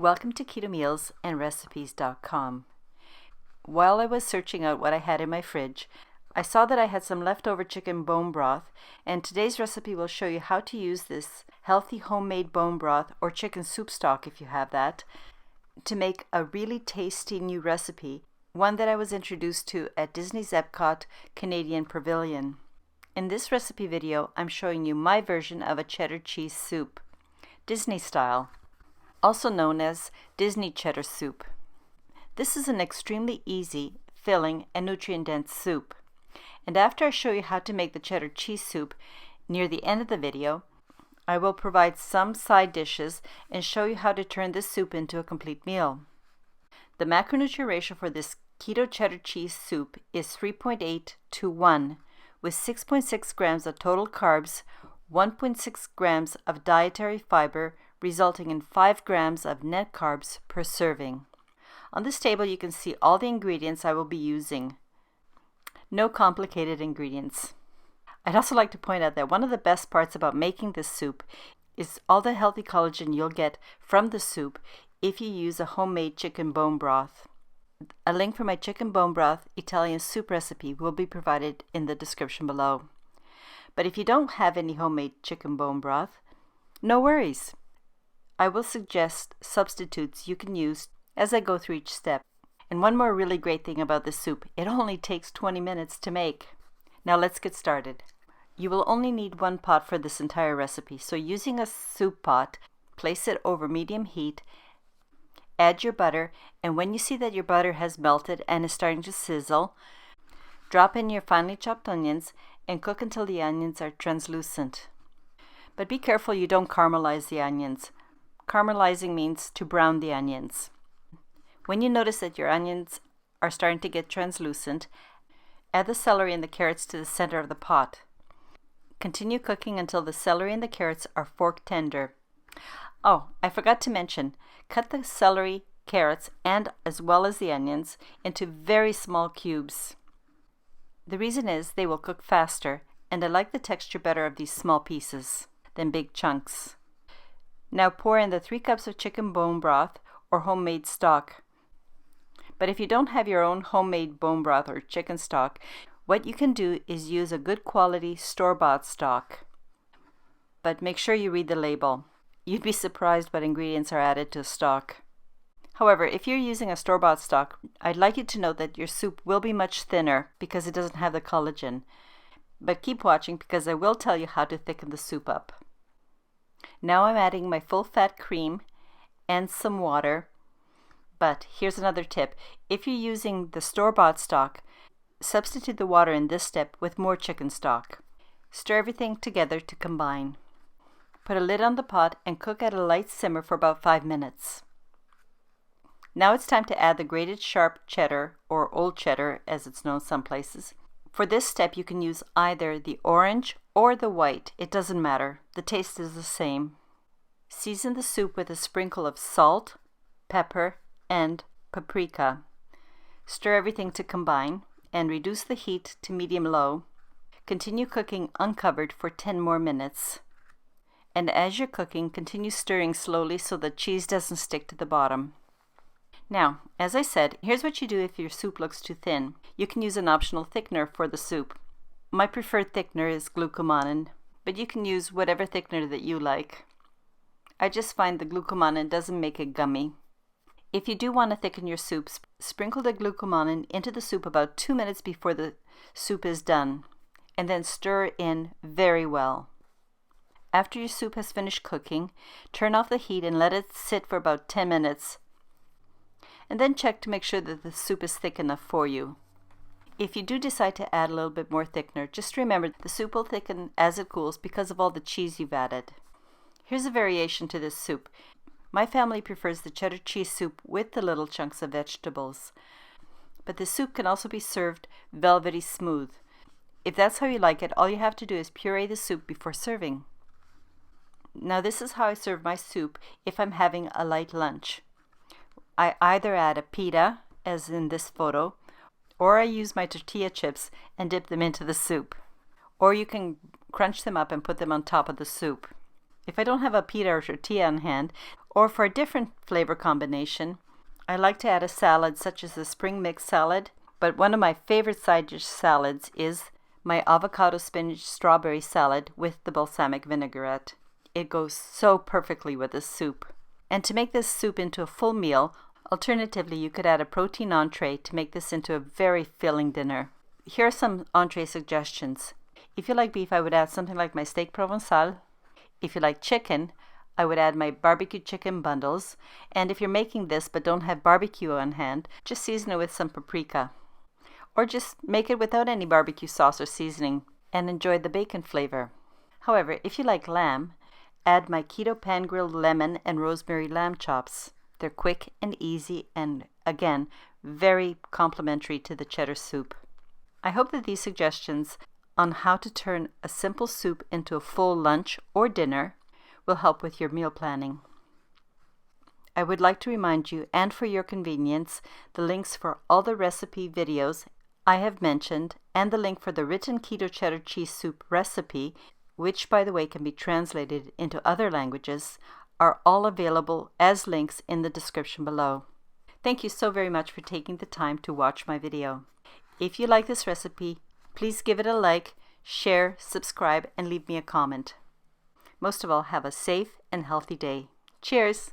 Welcome to Keto Meals and Recipes.com. While I was searching out what I had in my fridge, I saw that I had some leftover chicken bone broth, and today's recipe will show you how to use this healthy homemade bone broth or chicken soup stock if you have that, to make a really tasty new recipe, one that I was introduced to at Disney's Epcot Canadian Pavilion. In this recipe video, I'm showing you my version of a cheddar cheese soup, Disney style, also known as Disney Cheddar Soup. This is an extremely easy, filling, and nutrient-dense soup. And after I show you how to make the cheddar cheese soup near the end of the video, I will provide some side dishes and show you how to turn this soup into a complete meal. The macronutrient ratio for this keto cheddar cheese soup is 3.8 to 1, with 6.6 grams of total carbs, 1.6 grams of dietary fiber, resulting in 5 grams of net carbs per serving. On this table you can see all the ingredients I will be using. No complicated ingredients. I'd also like to point out that one of the best parts about making this soup is all the healthy collagen you'll get from the soup if you use a homemade chicken bone broth. A link for my chicken bone broth Italian soup recipe will be provided in the description below. But if you don't have any homemade chicken bone broth, no worries. I will suggest substitutes you can use as I go through each step. And one more really great thing about this soup, it only takes 20 minutes to make. Now let's get started. You will only need one pot for this entire recipe, so using a soup pot, place it over medium heat, add your butter, and when you see that your butter has melted and is starting to sizzle, drop in your finely chopped onions and cook until the onions are translucent. But be careful you don't caramelize the onions. Caramelizing means to brown the onions. When you notice that your onions are starting to get translucent, add the celery and the carrots to the center of the pot. Continue cooking until the celery and the carrots are fork tender. Oh, I forgot to mention, cut the celery, carrots, and as well as the onions into very small cubes. The reason is they will cook faster, and I like the texture better of these small pieces than big chunks. Now pour in the 3 cups of chicken bone broth or homemade stock. But if you don't have your own homemade bone broth or chicken stock, what you can do is use a good quality store-bought stock. But make sure you read the label. You'd be surprised what ingredients are added to stock. However, if you're using a store-bought stock, I'd like you to note that your soup will be much thinner because it doesn't have the collagen. But keep watching because I will tell you how to thicken the soup up. Now I'm adding my full-fat cream and some water. But here's another tip. If you're using the store-bought stock, substitute the water in this step with more chicken stock. Stir everything together to combine. Put a lid on the pot and cook at a light simmer for about 5 minutes. Now it's time to add the grated sharp cheddar, or old cheddar as it's known some places. For this step you can use either the orange or the white. It doesn't matter. The taste is the same. Season the soup with a sprinkle of salt, pepper, and paprika. Stir everything to combine and reduce the heat to medium-low. Continue cooking uncovered for 10 more minutes. And as you're cooking, continue stirring slowly so the cheese doesn't stick to the bottom. Now, as I said, here's what you do if your soup looks too thin. You can use an optional thickener for the soup. My preferred thickener is glucomannan, but you can use whatever thickener that you like. I just find the glucomannan doesn't make it gummy. If you do want to thicken your soups, sprinkle the glucomannan into the soup about 2 minutes before the soup is done, and then stir in very well. After your soup has finished cooking, turn off the heat and let it sit for about 10 minutes. And then check to make sure that the soup is thick enough for you. If you do decide to add a little bit more thickener, just remember the soup will thicken as it cools because of all the cheese you've added. Here's a variation to this soup. My family prefers the cheddar cheese soup with the little chunks of vegetables. But the soup can also be served velvety smooth. If that's how you like it, all you have to do is puree the soup before serving. Now this is how I serve my soup if I'm having a light lunch. I either add a pita, as in this photo, or I use my tortilla chips and dip them into the soup. Or you can crunch them up and put them on top of the soup. If I don't have a pita or tortilla on hand, or for a different flavor combination, I like to add a salad such as the spring mix salad, but one of my favorite side dish salads is my avocado spinach strawberry salad with the balsamic vinaigrette. It goes so perfectly with this soup. And to make this soup into a full meal, alternatively you could add a protein entree to make this into a very filling dinner. Here are some entree suggestions. If you like beef, I would add something like my steak provençal. If you like chicken, I would add my barbecue chicken bundles. And if you're making this but don't have barbecue on hand, just season it with some paprika. Or just make it without any barbecue sauce or seasoning and enjoy the bacon flavor. However, if you like lamb, add my keto pan-grilled lemon and rosemary lamb chops. They're quick and easy and, again, very complimentary to the cheddar soup. I hope that these suggestions on how to turn a simple soup into a full lunch or dinner will help with your meal planning. I would like to remind you, and for your convenience, the links for all the recipe videos I have mentioned and the link for the written Keto Cheddar Cheese Soup recipe, which by the way can be translated into other languages, are all available as links in the description below. Thank you so very much for taking the time to watch my video. If you like this recipe, please give it a like, share, subscribe, and leave me a comment. Most of all, have a safe and healthy day. Cheers!